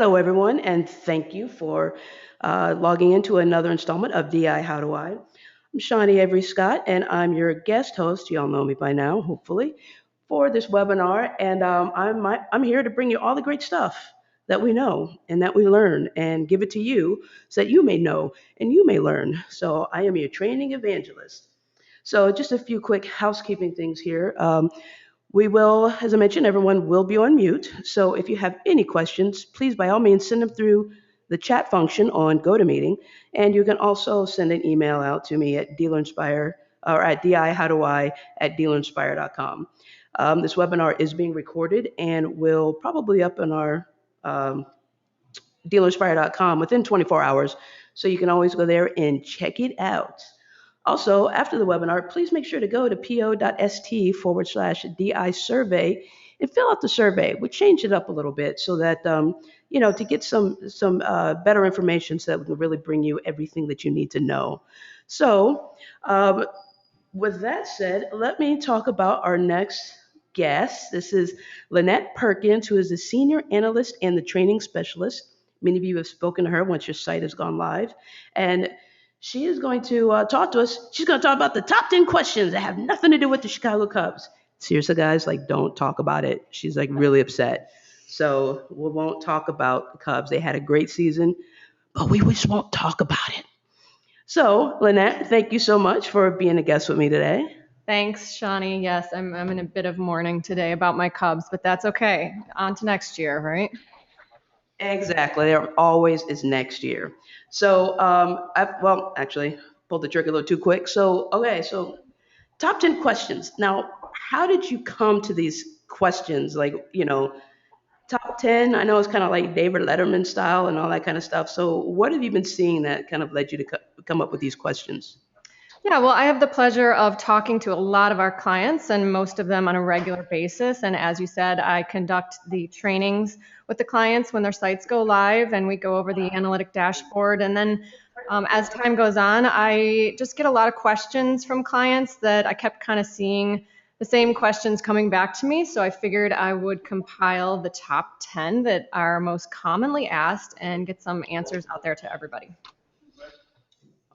Hello, everyone, and thank you for logging into another installment of DI How Do I. I'm Shawnee Avery Scott, and I'm your guest host. You all know me by now, hopefully, for this webinar. And I'm here to bring you all the great stuff that we know and that we learn and give it to you so that you may know and you may learn. So I am your training evangelist. So just a few quick housekeeping things here. We will, as I mentioned, everyone will be on mute. So if you have any questions, please by all means send them through the chat function on GoToMeeting. And you can also send an email out to me at dealerinspire or at dihowdoi at dealerinspire.com. This webinar is being recorded and will probably up on our um, dealerinspire.com within 24 hours. So you can always go there and check it out. Also, after the webinar, please make sure to go to po.st/DI survey and fill out the survey. We changed it up a little bit so that, to get some better information so that we can really bring you everything that you need to know. So, with that said, let me talk about our next guest. This is Lynette Perkins, who is the senior analyst and the training specialist. Many of you have spoken to her once your site has gone live. And she is going to talk to us. She's going to talk about the top 10 questions that have nothing to do with the Chicago Cubs. Seriously, guys, like, don't talk about it. She's like really upset. So we won't talk about the Cubs. They had a great season, but we just won't talk about it. So, Lynette, thank you so much for being a guest with me today. Thanks, Shawnee. Yes, I'm in a bit of mourning today about my Cubs, but that's okay. On to next year, right? Exactly. There always is next year. So, actually, pulled the trigger a little too quick. So, okay, so top 10 questions. Now, how did you come to these questions? Like, top 10, I know it's kind of like David Letterman style and all that kind of stuff. So, what have you been seeing that kind of led you to come up with these questions? Yeah, well, I have the pleasure of talking to a lot of our clients and most of them on a regular basis. And as you said, I conduct the trainings with the clients when their sites go live and we go over the analytic dashboard. And then as time goes on, I just get a lot of questions from clients that I kept kind of seeing the same questions coming back to me. So I figured I would compile the top 10 that are most commonly asked and get some answers out there to everybody.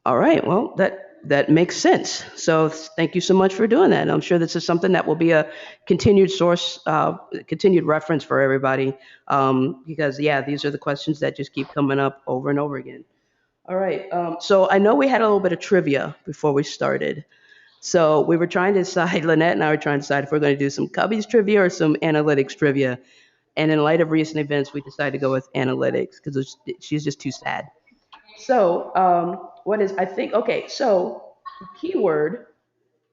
All right. Well, that makes sense. So thank you so much for doing that. And I'm sure this is something that will be a continued source, continued reference for everybody, because yeah, these are the questions that just keep coming up over and over again. All right. So I know we had a little bit of trivia before we started. So we were trying to decide, Lynette and I were trying to decide if we're going to do some Cubbies trivia or some analytics trivia. And in light of recent events, we decided to go with analytics because she's just too sad. So, what is, I think, okay, so keyword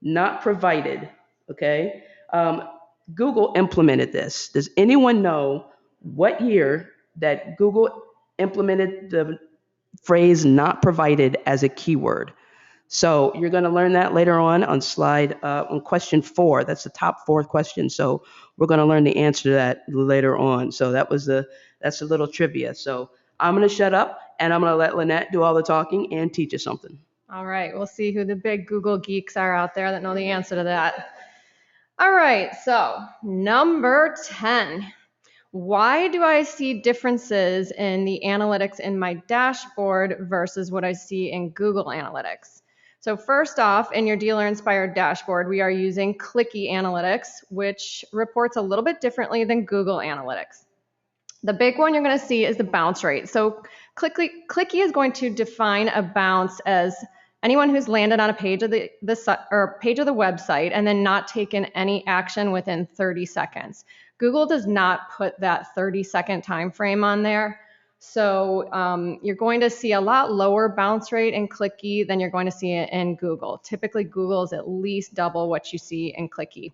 not provided, okay? Google implemented this. Does anyone know what year that Google implemented the phrase not provided as a keyword? So you're going to learn that later on slide on question 4. That's the top fourth question. So we're going to learn the answer to that later on. So that's a little trivia. So I'm going to shut up and I'm going to let Lynette do all the talking and teach us something. All right, we'll see who the big Google geeks are out there that know the answer to that. All right, so number 10. Why do I see differences in the analytics in my dashboard versus what I see in Google Analytics? So first off, in your Dealer Inspired dashboard, we are using Clicky Analytics, which reports a little bit differently than Google Analytics. The big one you're going to see is the bounce rate. So Clicky is going to define a bounce as anyone who's landed on a page of the website and then not taken any action within 30 seconds. Google does not put that 30-second time frame on there. So you're going to see a lot lower bounce rate in Clicky than you're going to see in Google. Typically, Google is at least double what you see in Clicky.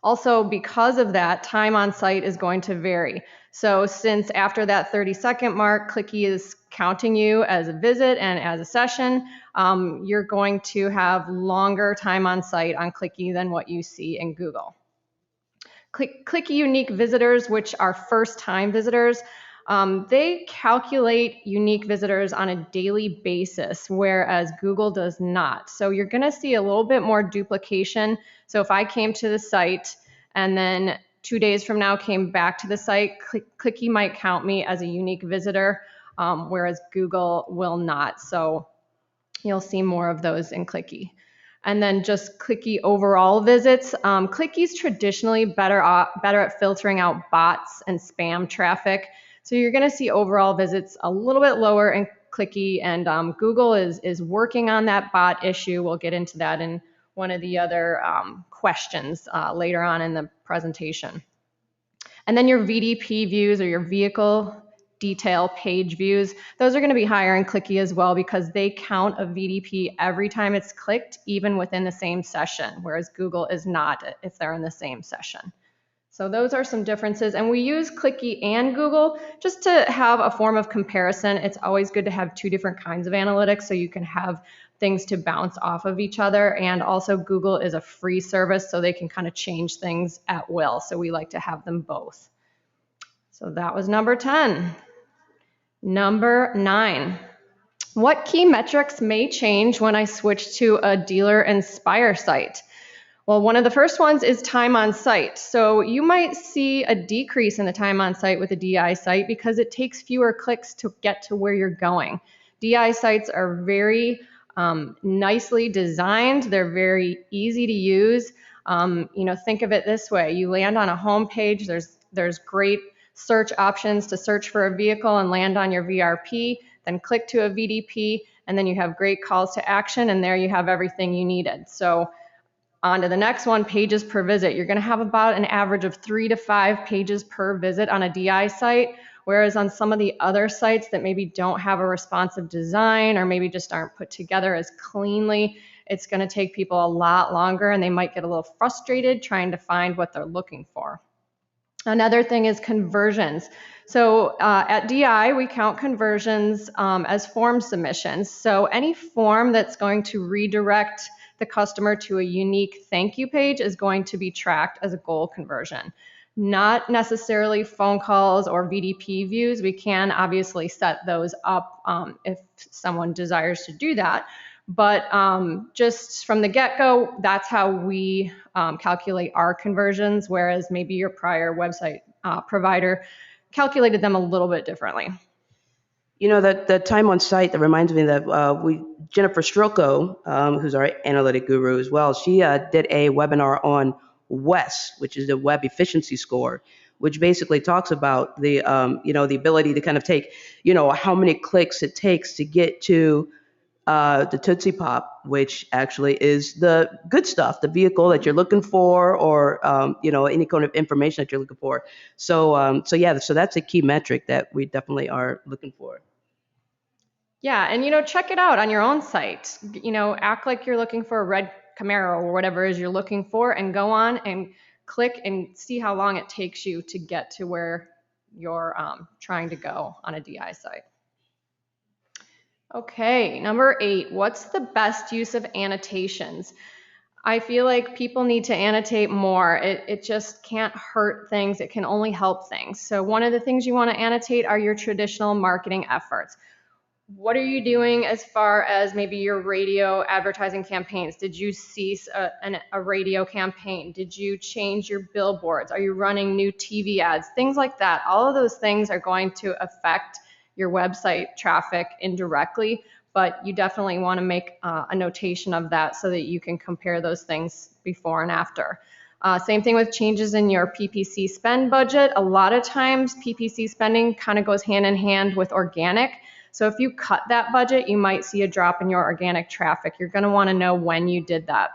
Also, because of that, time on site is going to vary. So since after that 30-second mark, Clicky is counting you as a visit and as a session, you're going to have longer time on site on Clicky than what you see in Google. Clicky unique visitors, which are first-time visitors, they calculate unique visitors on a daily basis, whereas Google does not. So you're going to see a little bit more duplication. So if I came to the site and then 2 days from now came back to the site, Clicky might count me as a unique visitor, whereas Google will not. So you'll see more of those in Clicky. And then just Clicky overall visits. Clicky's traditionally better at filtering out bots and spam traffic. So you're going to see overall visits a little bit lower in Clicky, and Google is working on that bot issue. We'll get into that in one of the other questions later on in the presentation. And then your VDP views, or your vehicle detail page views, those are going to be higher in Clicky as well, because they count a VDP every time it's clicked, even within the same session, whereas Google is not if they're in the same session. So those are some differences, and we use Clicky and Google just to have a form of comparison. It's always good to have two different kinds of analytics so you can have things to bounce off of each other. And also Google is a free service, so they can kind of change things at will. So we like to have them both. So that was number 10. Number 9. What key metrics may change when I switch to a Dealer Inspire site? Well, one of the first ones is time on site. So you might see a decrease in the time on site with a DI site because it takes fewer clicks to get to where you're going. DI sites are very nicely designed. They're very easy to use. Think of it this way. You land on a home page. There's great search options to search for a vehicle and land on your VRP, then click to a VDP, and then you have great calls to action, and there you have everything you needed. So on to the next one, pages per visit. You're going to have about an average of 3 to 5 pages per visit on a DI site, whereas on some of the other sites that maybe don't have a responsive design or maybe just aren't put together as cleanly, it's going to take people a lot longer, and they might get a little frustrated trying to find what they're looking for. Another thing is conversions. So at DI, we count conversions as form submissions. So any form that's going to redirect the customer to a unique thank you page is going to be tracked as a goal conversion. Not necessarily phone calls or VDP views. We can obviously set those up if someone desires to do that. But just from the get-go, that's how we calculate our conversions, whereas maybe your prior website provider calculated them a little bit differently. You know, that time on site, that reminds me that Jennifer Strelko, who's our analytic guru as well, she did a webinar on WES, which is the Web Efficiency Score, which basically talks about the ability to kind of take, how many clicks it takes to get to the Tootsie Pop, which actually is the good stuff, the vehicle that you're looking for, or any kind of information that you're looking for. So that's a key metric that we definitely are looking for. Yeah, and check it out on your own site. Act like you're looking for a red Camaro or whatever it is you're looking for, and go on and click and see how long it takes you to get to where you're trying to go on a DI site. Okay, number 8, what's the best use of annotations? I feel like people need to annotate more. It just can't hurt things. It can only help things. So one of the things you want to annotate are your traditional marketing efforts. What are you doing as far as maybe your radio advertising campaigns? Did you cease a radio campaign? Did you change your billboards? Are you running new TV ads? Things like that. All of those things are going to affect your website traffic indirectly, but you definitely want to make a notation of that so that you can compare those things before and after. Same thing with changes in your PPC spend budget. A lot of times PPC spending kind of goes hand in hand with organic. So if you cut that budget, you might see a drop in your organic traffic. You're going to want to know when you did that.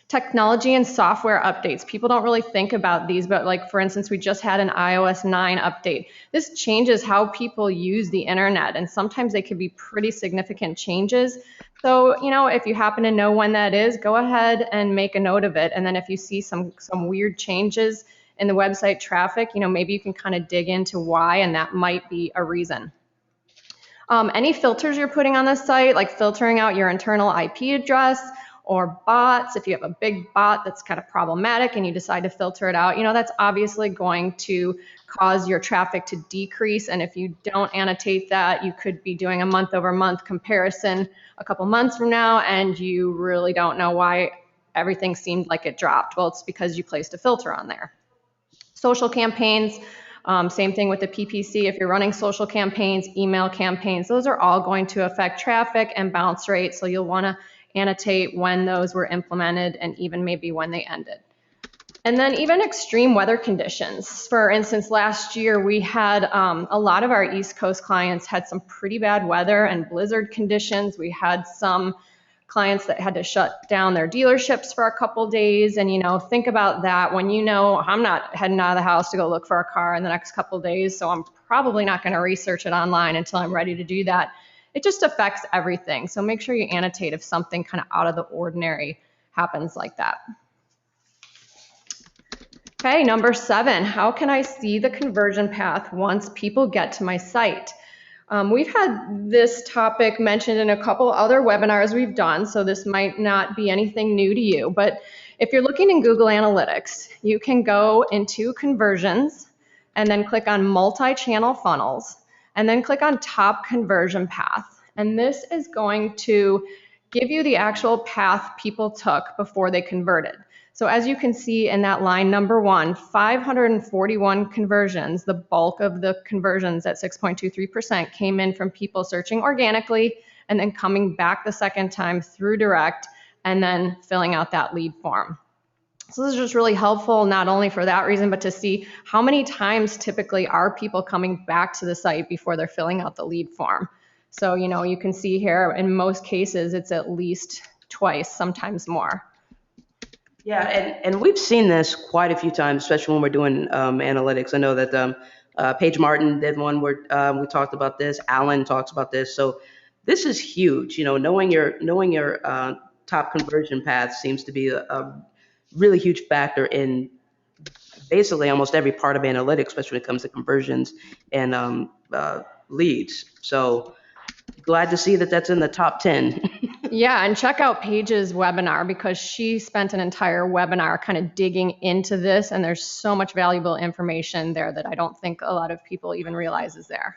Technology and software updates. People don't really think about these, but like for instance, we just had an iOS 9 update. This changes how people use the internet, and sometimes they could be pretty significant changes. So, if you happen to know when that is, go ahead and make a note of it. And then if you see some weird changes in the website traffic, maybe you can kind of dig into why, and that might be a reason. Any filters you're putting on the site, like filtering out your internal IP address, or bots. If you have a big bot that's kind of problematic and you decide to filter it out, that's obviously going to cause your traffic to decrease. And if you don't annotate that, you could be doing a month-over-month comparison a couple months from now, and you really don't know why everything seemed like it dropped. Well, it's because you placed a filter on there. Social campaigns, same thing with the PPC. If you're running social campaigns, email campaigns, those are all going to affect traffic and bounce rate. So you'll want to annotate when those were implemented and even maybe when they ended. And then even extreme weather conditions. For instance, last year we had a lot of our East Coast clients had some pretty bad weather and blizzard conditions. We had some clients that had to shut down their dealerships for a couple days. And, think about that when I'm not heading out of the house to go look for a car in the next couple days, so I'm probably not going to research it online until I'm ready to do that. It just affects everything. So make sure you annotate if something kind of out of the ordinary happens like that. Okay, number 7, how can I see the conversion path once people get to my site? We've had this topic mentioned in a couple other webinars we've done, so this might not be anything new to you, but if you're looking in Google Analytics, you can go into conversions and then click on multi-channel funnels and then click on top conversion path. And this is going to give you the actual path people took before they converted. So as you can see in that line number 1, 541 conversions, the bulk of the conversions at 6.23% came in from people searching organically and then coming back the second time through direct and then filling out that lead form. So this is just really helpful, not only for that reason, but to see how many times typically are people coming back to the site before they're filling out the lead form. So, you can see here in most cases, it's at least twice, sometimes more. Yeah, and we've seen this quite a few times, especially when we're doing analytics. I know that Paige Martin did one where we talked about this. Alan talks about this. So this is huge. Knowing your top conversion path seems to be a really huge factor in basically almost every part of analytics, especially when it comes to conversions and leads. So glad to see that that's in the top 10. Yeah, and check out Paige's webinar because she spent an entire webinar kind of digging into this, and there's so much valuable information there that I don't think a lot of people even realize is there.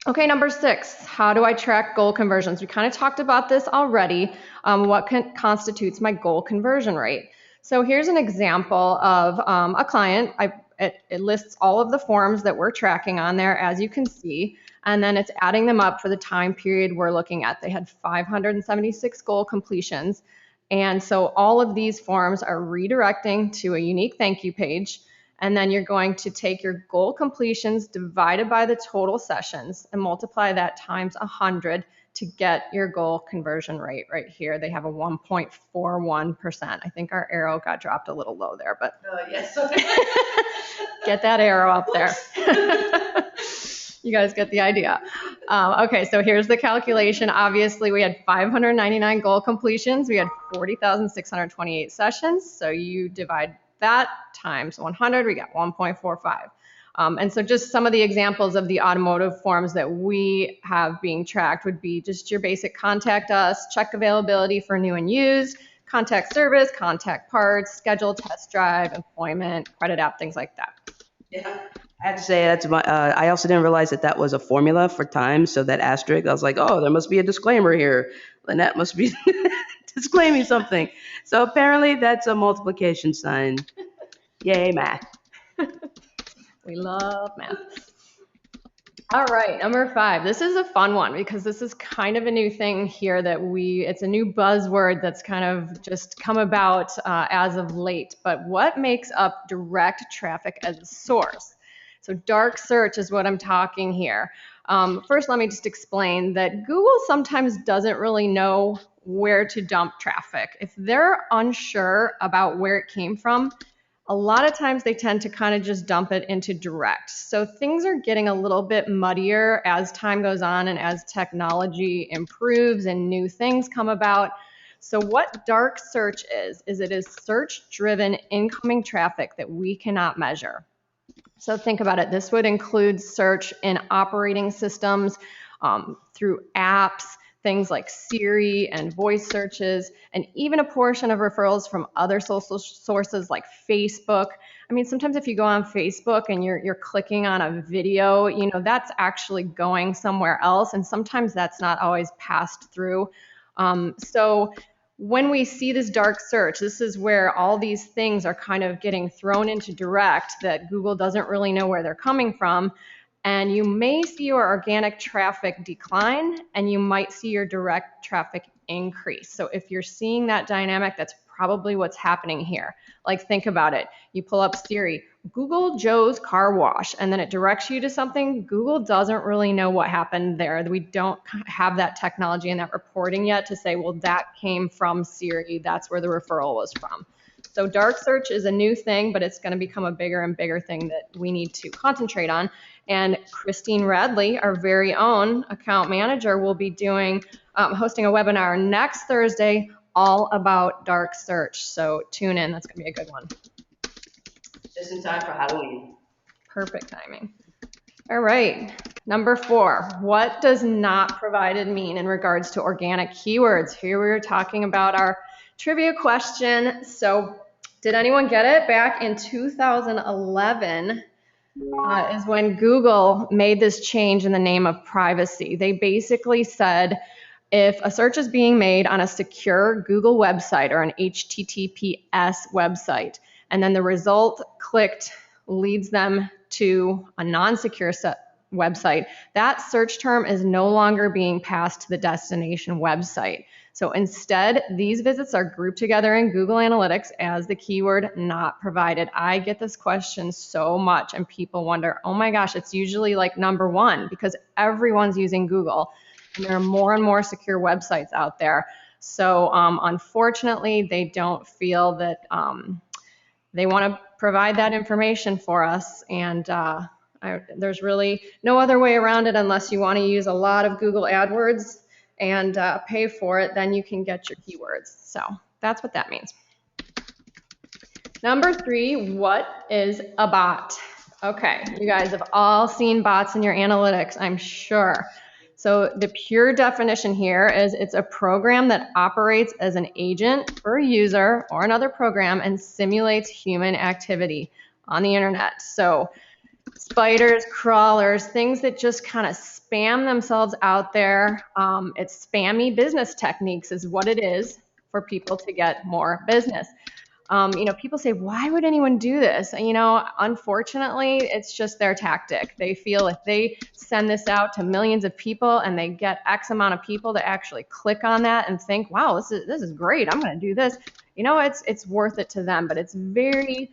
Okay, number 6, how do I track goal conversions? We kind of talked about this already. What constitutes my goal conversion rate? So here's an example of a client. It lists all of the forms that we're tracking on there, as you can see, and then it's adding them up for the time period we're looking at. They had 576 goal completions, and so all of these forms are redirecting to a unique thank you page, and then you're going to take your goal completions divided by the total sessions and multiply that times 100 to get your goal conversion rate right here. They have a 1.41%. I think our arrow got dropped a little low there, but Yes. get that arrow up there. You guys get the idea. Okay, so here's the calculation. Obviously, we had 599 goal completions. We had 40,628 sessions. So you divide that times 100, we got 1.45. And so just some of the examples of the automotive forms that we have being tracked would be just your basic contact us, check availability for new and used, contact service, contact parts, schedule test drive, employment, credit app, things like that. Yeah. I have to say that's I also didn't realize that was a formula for time. So that asterisk, I was like, oh, there must be a disclaimer here. Lynette must be disclaiming something. So apparently that's a multiplication sign. Yay, math. We love math. All right, number 5. This is a fun one because this is kind of a new thing here it's a new buzzword that's kind of just come about as of late. But what makes up direct traffic as a source? So dark search is what I'm talking here. First, let me just explain that Google sometimes doesn't really know where to dump traffic. If they're unsure about where it came from, a lot of times they tend to kind of just dump it into direct. So things are getting a little bit muddier as time goes on and as technology improves and new things come about. So what dark search is it is search-driven incoming traffic that we cannot measure. So think about it. This would include search in operating systems, through apps, things like Siri and voice searches, and even a portion of referrals from other social sources like Facebook. I mean, sometimes if you go on Facebook and you're clicking on a video, that's actually going somewhere else, and sometimes that's not always passed through. So when we see this dark search, this is where all these things are kind of getting thrown into direct that Google doesn't really know where they're coming from. And you may see your organic traffic decline, and you might see your direct traffic increase. So if you're seeing that dynamic, that's probably what's happening here. Like, think about it. You pull up Siri, Google Joe's car wash, and then it directs you to something. Google doesn't really know what happened there. We don't have that technology and that reporting yet to say, well, that came from Siri. That's where the referral was from. So dark search is a new thing, but it's going to become a bigger and bigger thing that we need to concentrate on. And Christine Radley, our very own account manager, will be hosting a webinar next Thursday all about dark search. So tune in. That's going to be a good one. Just in time for Halloween. Perfect timing. All right. Number 4, what does not provided mean in regards to organic keywords? Here we were talking about our trivia question. So did anyone get it? Back in 2011 is when Google made this change in the name of privacy. They basically said, if a search is being made on a secure Google website or an HTTPS website, and then the result clicked leads them to a non-secure website, that search term is no longer being passed to the destination website. So instead, these visits are grouped together in Google Analytics as the keyword not provided. I get this question so much, and people wonder, oh my gosh, it's usually like number 1 because everyone's using Google, and there are more and more secure websites out there. So unfortunately, they don't feel that they want to provide that information for us, and there's really no other way around it unless you want to use a lot of Google AdWords and pay for it, then you can get your keywords. So that's what that means. Number 3, what is a bot? Okay, you guys have all seen bots in your analytics, I'm sure. So the pure definition here is it's a program that operates as an agent for a user or another program and simulates human activity on the internet. So spiders, crawlers, things that just kind of spam themselves out there. It's spammy business techniques is what it is for people to get more business. People say, why would anyone do this? Unfortunately, it's just their tactic. They feel if they send this out to millions of people and they get X amount of people to actually click on that and think, wow, this is great, I'm going to do this. It's worth it to them, but it's very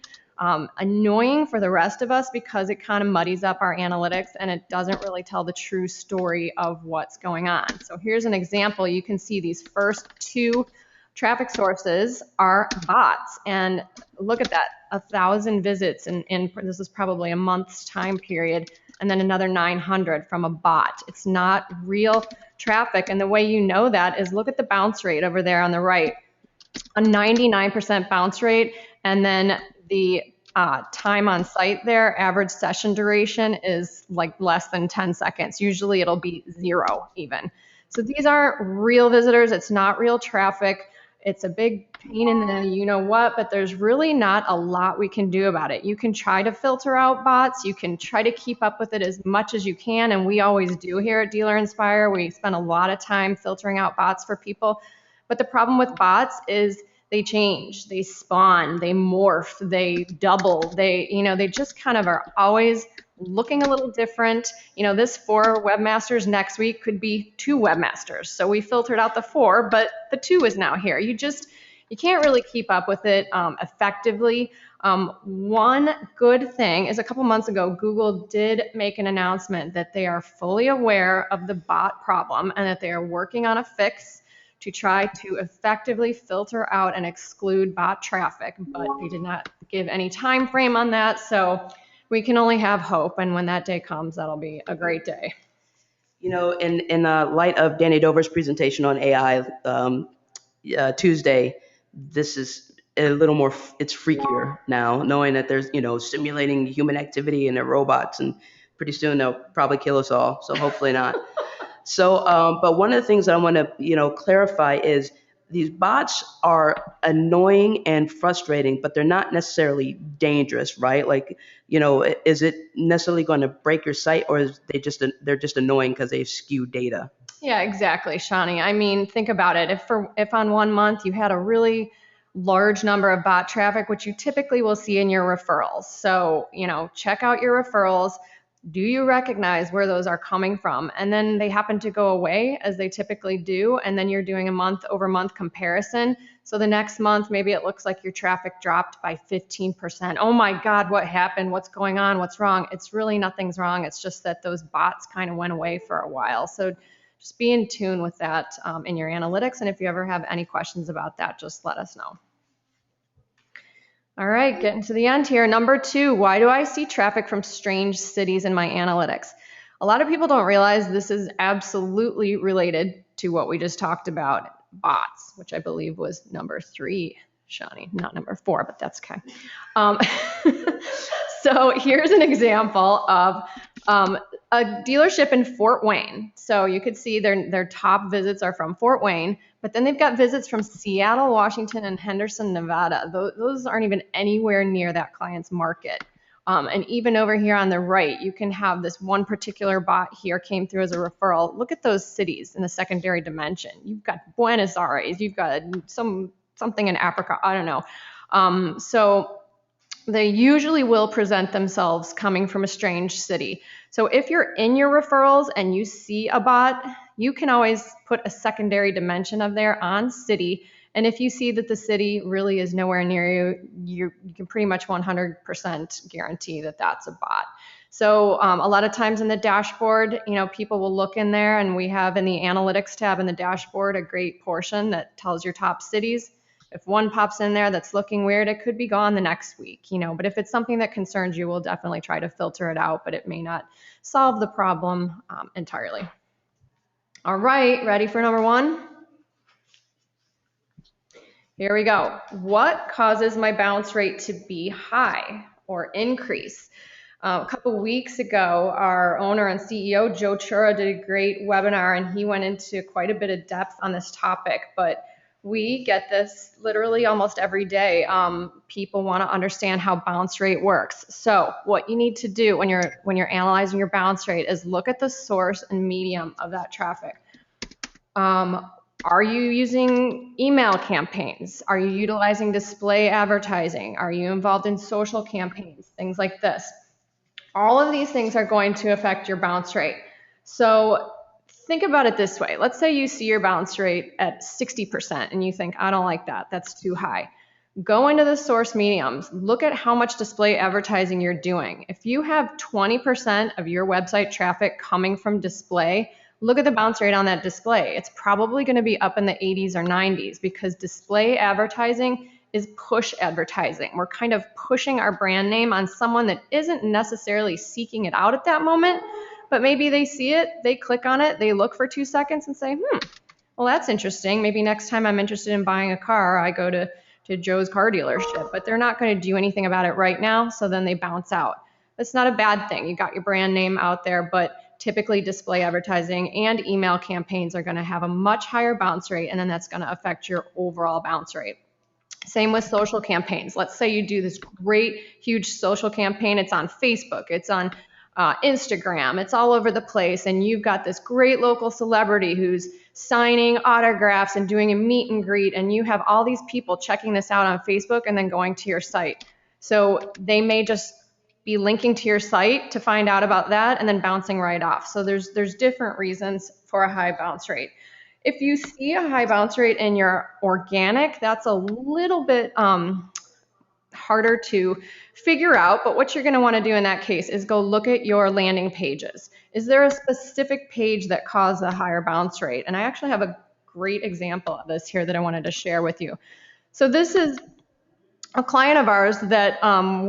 annoying for the rest of us because it kind of muddies up our analytics and it doesn't really tell the true story of what's going on. So here's an example. You can see these first 2 traffic sources are bots, and look at that, 1,000 visits in this is probably a month's time period, and then another 900 from a bot. It's not real traffic, and the way you know that is look at the bounce rate over there on the right, a 99% bounce rate, and then the time on site there, average session duration is like less than 10 seconds. Usually it'll be 0 even. So these aren't real visitors. It's not real traffic. It's a big pain in the you-know-what, but there's really not a lot we can do about it. You can try to filter out bots. You can try to keep up with it as much as you can, and we always do here at Dealer Inspire. We spend a lot of time filtering out bots for people. But the problem with bots is they change, they spawn, they morph, they double, they just kind of are always looking a little different. This 4 webmasters next week could be 2 webmasters. So we filtered out the 4, but the 2 is now here. You can't really keep up with it effectively. One good thing is a couple months ago, Google did make an announcement that they are fully aware of the bot problem and that they are working on a fix to try to effectively filter out and exclude bot traffic, but they did not give any time frame on that. So we can only have hope, and when that day comes, that'll be a great day. In light of Danny Dover's presentation on AI Tuesday, this is a little more, it's freakier now, knowing that there's, simulating human activity and they're robots, and pretty soon they'll probably kill us all, so hopefully not. So, but one of the things that I want to, clarify is these bots are annoying and frustrating, but they're not necessarily dangerous, right? Like, is it necessarily going to break your site, or is they're just annoying because they skew data? Yeah, exactly, Shawnee. I mean, think about it. If on one month you had a really large number of bot traffic, which you typically will see in your referrals. So, check out your referrals. Do you recognize where those are coming from? And then they happen to go away as they typically do. And then you're doing a month over month comparison. So the next month, maybe it looks like your traffic dropped by 15%. Oh my God, what happened? What's going on? What's wrong? It's really nothing's wrong. It's just that those bots kind of went away for a while. So just be in tune with that in your analytics. And if you ever have any questions about that, just let us know. All right, getting to the end here. Number 2, why do I see traffic from strange cities in my analytics? A lot of people don't realize this is absolutely related to what we just talked about, bots, which I believe was number 3, Shawnee, not number 4, but that's okay. So here's an example of a dealership in Fort Wayne. So you could see their top visits are from Fort Wayne, but then they've got visits from Seattle, Washington, and Henderson, Nevada. Those aren't even anywhere near that client's market. And even over here on the right, you can have this one particular bot here came through as a referral. Look at those cities in the secondary dimension. You've got Buenos Aires, you've got something in Africa, I don't know. So they usually will present themselves coming from a strange city. So if you're in your referrals and you see a bot, you can always put a secondary dimension of there on city. And if you see that the city really is nowhere near you, you can pretty much 100% guarantee that that's a bot. So a lot of times in the dashboard, people will look in there, and we have in the analytics tab in the dashboard a great portion that tells your top cities. If one pops in there that's looking weird, it could be gone the next week, but if it's something that concerns you, we'll definitely try to filter it out, but it may not solve the problem entirely. All right, ready for number 1? Here we go. What causes my bounce rate to be high or increase? A couple weeks ago, our owner and CEO, Joe Chura, did a great webinar, and he went into quite a bit of depth on this topic, but we get this literally almost every day. People want to understand how bounce rate works. So what you need to do when you're analyzing your bounce rate is look at the source and medium of that traffic. Are you using email campaigns? Are you utilizing display advertising? Are you involved in social campaigns? Things like this. All of these things are going to affect your bounce rate. So think about it this way. Let's say you see your bounce rate at 60% and you think, I don't like that. That's too high. Go into the source mediums. Look at how much display advertising you're doing. If you have 20% of your website traffic coming from display, look at the bounce rate on that display. It's probably going to be up in the 80s or 90s because display advertising is push advertising. We're kind of pushing our brand name on someone that isn't necessarily seeking it out at that moment, but maybe they see it, they click on it, they look for 2 seconds and say, well, that's interesting. Maybe next time I'm interested in buying a car, I go to Joe's car dealership, but they're not going to do anything about it right now, so then they bounce out. That's not a bad thing. You got your brand name out there, but typically display advertising and email campaigns are going to have a much higher bounce rate, and then that's going to affect your overall bounce rate. Same with social campaigns. Let's say you do this great, huge social campaign. It's on Facebook. It's on Instagram. It's all over the place. And you've got this great local celebrity who's signing autographs and doing a meet and greet. And you have all these people checking this out on Facebook and then going to your site. So they may just be linking to your site to find out about that and then bouncing right off. So there's different reasons for a high bounce rate. If you see a high bounce rate in your organic, that's a little bit harder to figure out, but what you're going to want to do in that case is go look at your landing pages. Is there a specific page that caused a higher bounce rate? And I actually have a great example of this here that I wanted to share with you. So this is a client of ours that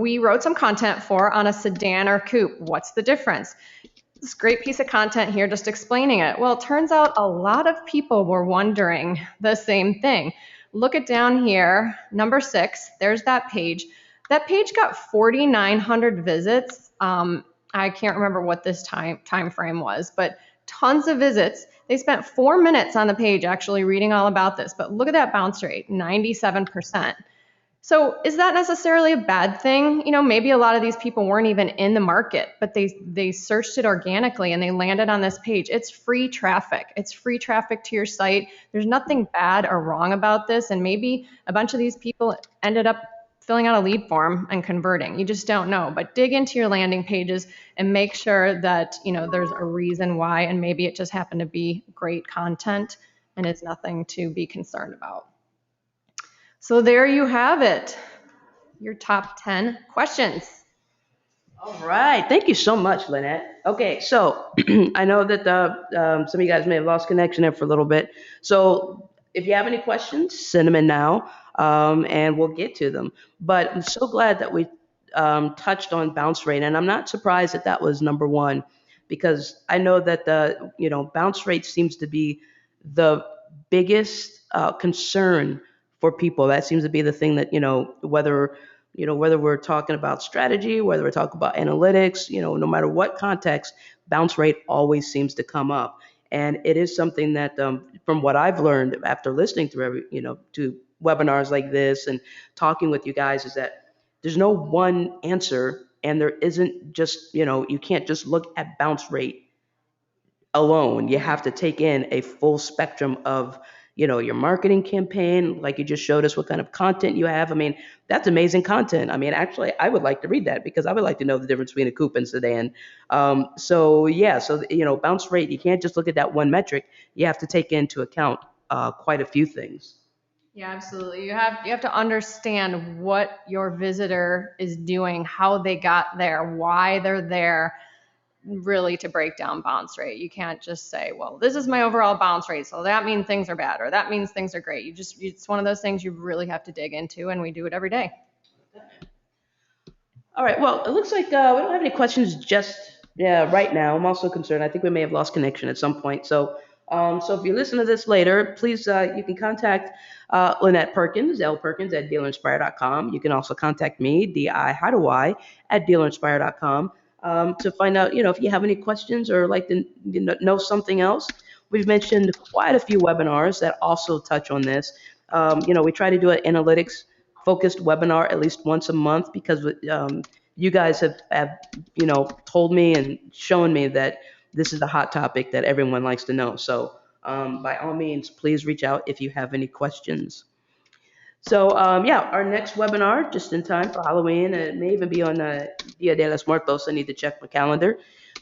we wrote some content for on a sedan or coupe. What's the difference? This great piece of content here just explaining it. Well, it turns out a lot of people were wondering the same thing. Look at down here, number 6, there's that page. That page got 4,900 visits. I can't remember what this time frame was, but tons of visits. They spent 4 minutes on the page actually reading all about this, but look at that bounce rate, 97%. So is that necessarily a bad thing? Maybe a lot of these people weren't even in the market, but they searched it organically and they landed on this page. It's free traffic. It's free traffic to your site. There's nothing bad or wrong about this. And maybe a bunch of these people ended up filling out a lead form and converting. You just don't know. But dig into your landing pages and make sure that, there's a reason why, and maybe it just happened to be great content and it's nothing to be concerned about. So there you have it, your top 10 questions. All right. Thank you so much, Lynette. Okay, so I know that some of you guys may have lost connection there for a little bit. So if you have any questions, send them in now, and we'll get to them. But I'm so glad that we touched on bounce rate, and I'm not surprised that that was number one, because I know that the bounce rate seems to be the biggest concern for people. That seems to be the thing that whether we're talking about strategy, whether we're talking about analytics, no matter what context, bounce rate always seems to come up. And it is something that, from what I've learned after listening to to webinars like this and talking with you guys, is that there's no one answer, and there isn't just, you can't just look at bounce rate alone. You have to take in a full spectrum of, your marketing campaign, like you just showed us what kind of content you have. I mean, that's amazing content. I mean, actually, I would like to read that because I would like to know the difference between a coupe and sedan. So yeah, so bounce rate. You can't just look at that one metric. You have to take into account quite a few things. Yeah, absolutely. You have to understand what your visitor is doing, how they got there, why they're there, really, to break down bounce rate. You can't just say, well, this is my overall bounce rate, so that means things are bad or that means things are great. It's one of those things you really have to dig into, and we do it every day. All right. Well, it looks like we don't have any questions just right now. I'm also concerned. I think we may have lost connection at some point. So if you listen to this later, please you can contact Lynette Perkins, L Perkins at dealerinspire.com. You can also contact me, D-I, how do I, at dealerinspire.com, to find out, if you have any questions or like to know something else. We've mentioned quite a few webinars that also touch on this. We try to do an analytics focused webinar at least once a month because you guys have told me and shown me that this is a hot topic that everyone likes to know. So by all means, please reach out if you have any questions. So yeah, our next webinar, just in time for Halloween, and it may even be on Dia de los Muertos. I need to check my calendar.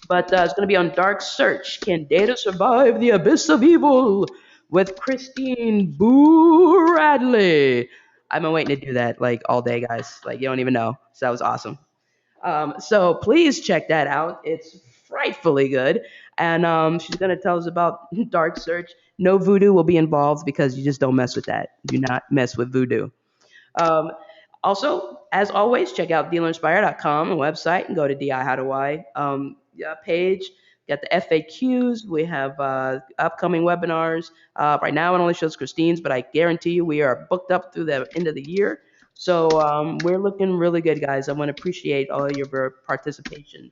But it's going to be on Dark Search. Can data survive the abyss of evil? With Christine Boo Radley. I've been waiting to do that like all day, guys. Like you don't even know. So that was awesome. So please check that out. It's frightfully good. And she's going to tell us about Dark Search. No voodoo will be involved because you just don't mess with that. Do not mess with voodoo. Um, Also, as always, check out dealerinspire.com, a website, and go to DI How Do I page. Got the FAQs. We have upcoming webinars. Right now, it only shows Christine's, but I guarantee you we are booked up through the end of the year. So we're looking really good, guys. I want to appreciate all of your participation.